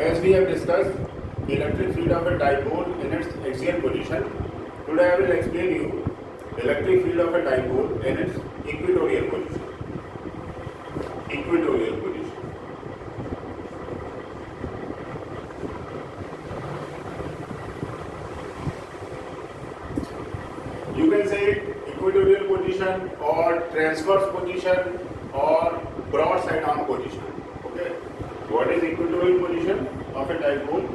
As we have discussed electric field of a dipole in its axial position, today I will explain you electric field of a dipole in its equatorial position. Equatorial position. You can say equatorial position or transverse position or broadside arm position. Okay. What is equatorial position of a dipole?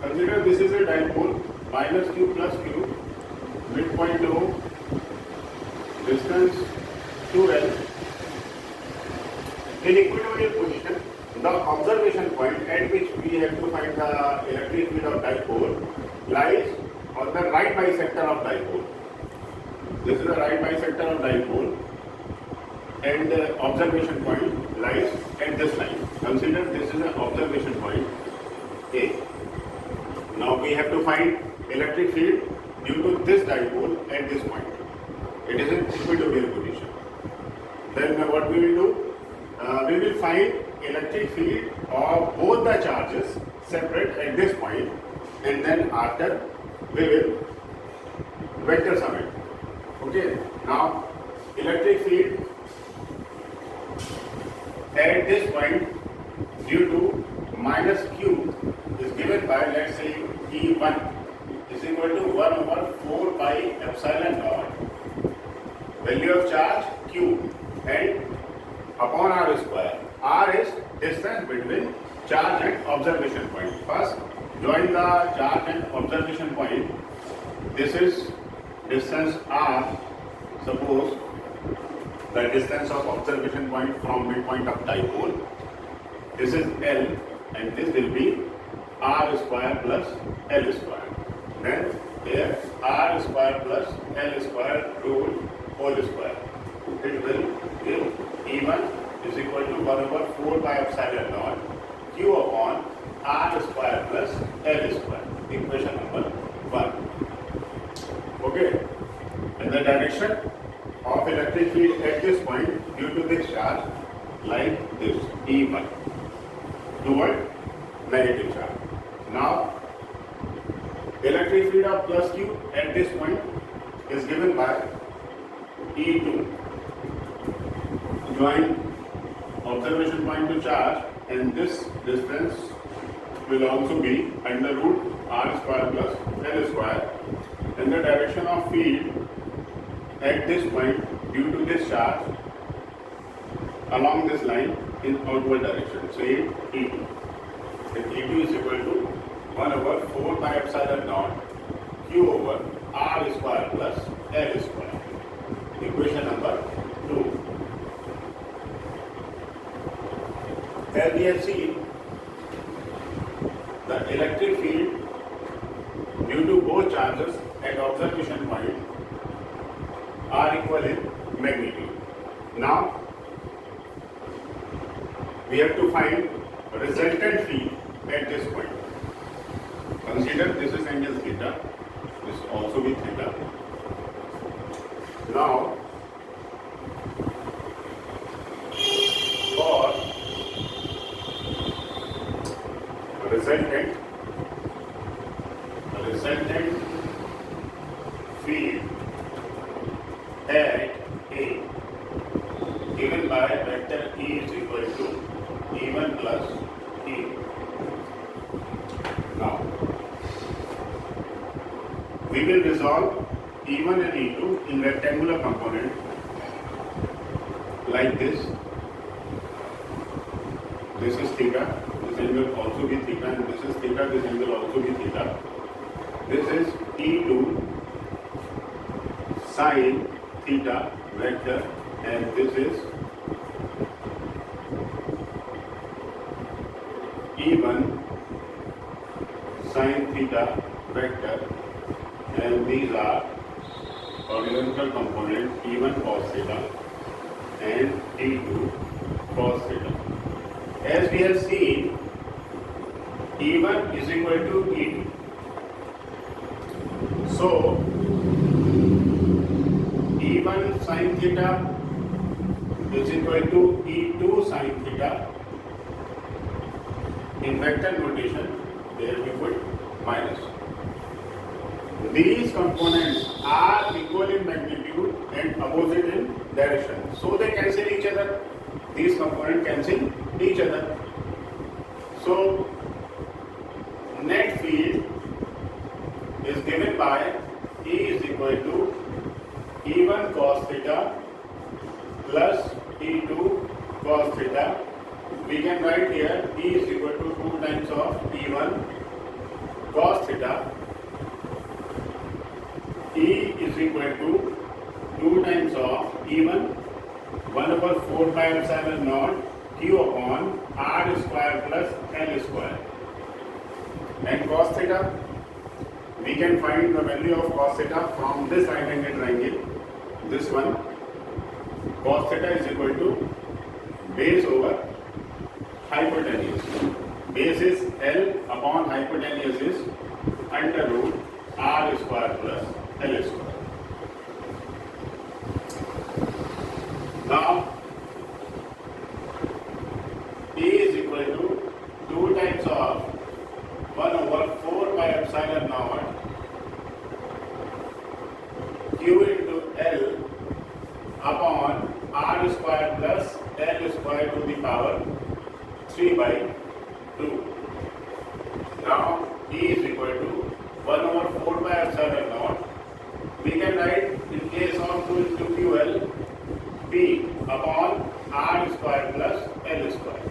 Consider this is a dipole minus q plus q, midpoint O, distance 2l. In equatorial position, the observation point at which we have to find the electric field of dipole lies on the right bisector of dipole. This is the right bisector of dipole, and the observation point lies at this line. Consider this is an observation point A. Now we have to find electric field due to this dipole at this point. It is in equatorial position. Then what we will do? We will find electric field of both the charges separate at this point, and then after we will vector sum it. Okay. Now electric field at this point due to minus q is given by, let's say, E1 is equal to 1 over 4 pi epsilon naught value of charge q and upon r square. R is distance between charge and observation point. First, join the charge and observation point. This is distance r. Suppose the distance of observation point from midpoint of dipole. This is L, and this will be r square plus L square. Then here r square plus L square whole square. It will give E1 is equal to 1 over 4 pi epsilon naught q upon r square plus L square. Equation number 1. Okay. And the direction of electric field at this point due to this charge like this, E1 toward negative charge. Now electric field of plus q at this point is given by E2. Join observation point to charge, and this distance will also be under root r square plus L square, and the direction of field at this point due to this charge along this line in outward direction. Say E2. Then E2 is equal to 1 over 4 pi epsilon naught q over r square plus L square. Equation number 2. As we have seen, the electric field due to both charges at observation point are equal in magnitude. Now we have to find resultant field at this point. Consider this is angle theta, this also be theta. Now for resultant field at A given by vector E is equal to E1 plus E2. Now we will resolve E1 and E2 in rectangular component like this. This is theta, this angle also be theta, and this is theta, this angle also be theta. This is E2 sine theta vector, and this is E1 sine theta vector, and these are horizontal component E1 cos theta and E2 cos theta. As we have seen, E1 is equal to E2. So E1 sin theta is equal to E2 sin theta in vector notation, there we put minus. These components are equal in magnitude and opposite in direction. So they cancel each other. These components cancel each other. So net field is given by E is equal to E1 cos theta plus E2 cos theta. We can write here E is equal to 2 times of E1 cos theta. E is equal to 2 times of E1 1 over 4 pi epsilon naught Q upon R square plus L square. And cos theta, we can find the value of cos theta from this right angle triangle. This one, cos theta is equal to base over hypotenuse. Base is L upon hypotenuse is under root R square plus L square. Now, E is equal to 2 times of 1 over 4 pi epsilon naught Q into L upon R square plus L square to the power 3 by 2. Now, E is equal to 1 over 4 pi epsilon naught. We can write in case of 2 into QL P upon R square plus L square.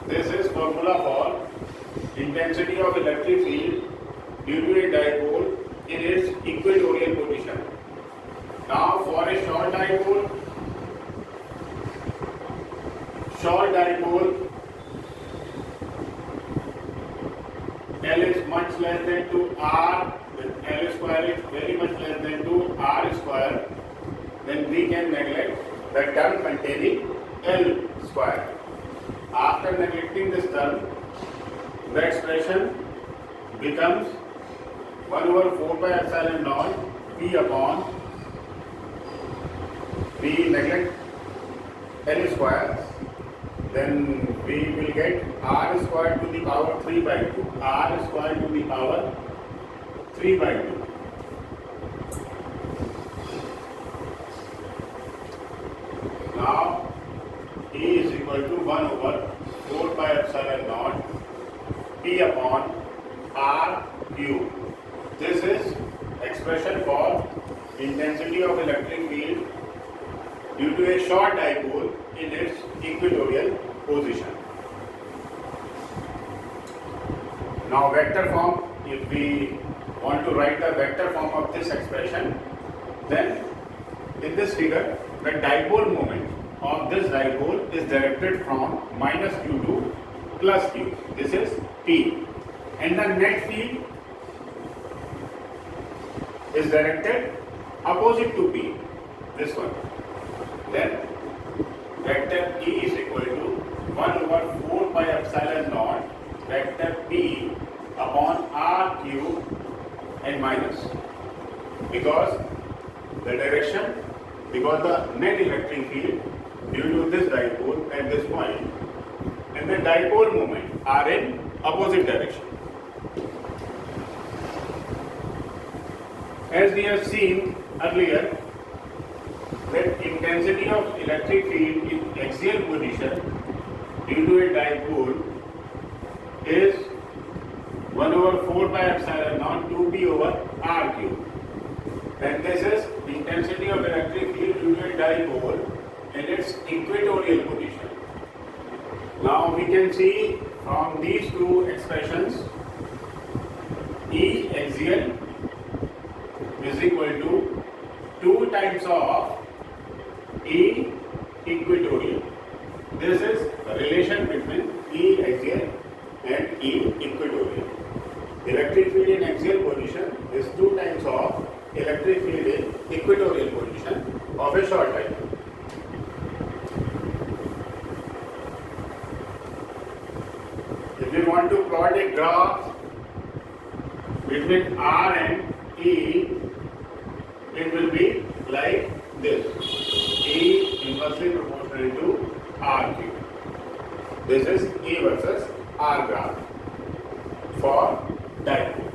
This is formula for intensity of electric field due to a dipole in its equatorial position. Now for a short dipole L is much less than 2R, then L square is very much less than 2R square, then we can neglect the term containing L square. After neglecting this term, the expression becomes 1 over 4 pi epsilon naught P upon, we neglect L square, then we will get R square to the power 3 by 2. R square to the power 3 by 2. Now, E is equal to 1 over 4 pi epsilon naught P upon R cube. This is expression for intensity of electric field due to a short dipole in its equatorial position. Now vector form, if we want to write the vector form of this expression, then in this figure, the dipole moment of this dipole is directed from minus Q to plus Q. This is P. And the net field is directed opposite to P. This one. Then vector E is equal to 1 over 4 pi epsilon naught vector P upon R cube and minus, because the direction, because the net electric field due to this dipole at this point and the dipole moment are in opposite direction. As we have seen earlier, that intensity of electric field in axial position due to a dipole is 1 over 4 pi epsilon naught 2p over r cube. And this is intensity of electric field due to a dipole in its equatorial position. Now we can see from these two expressions, E axial is equal to 2 times of E equatorial. This is the relation between E axial and E equatorial. Electric field in axial position is 2 times of electric field in equatorial position of a short dipole. If we want to plot a graph between R and E, it will be like this. E inversely proportional to R cube. This is A versus R graph for dipole.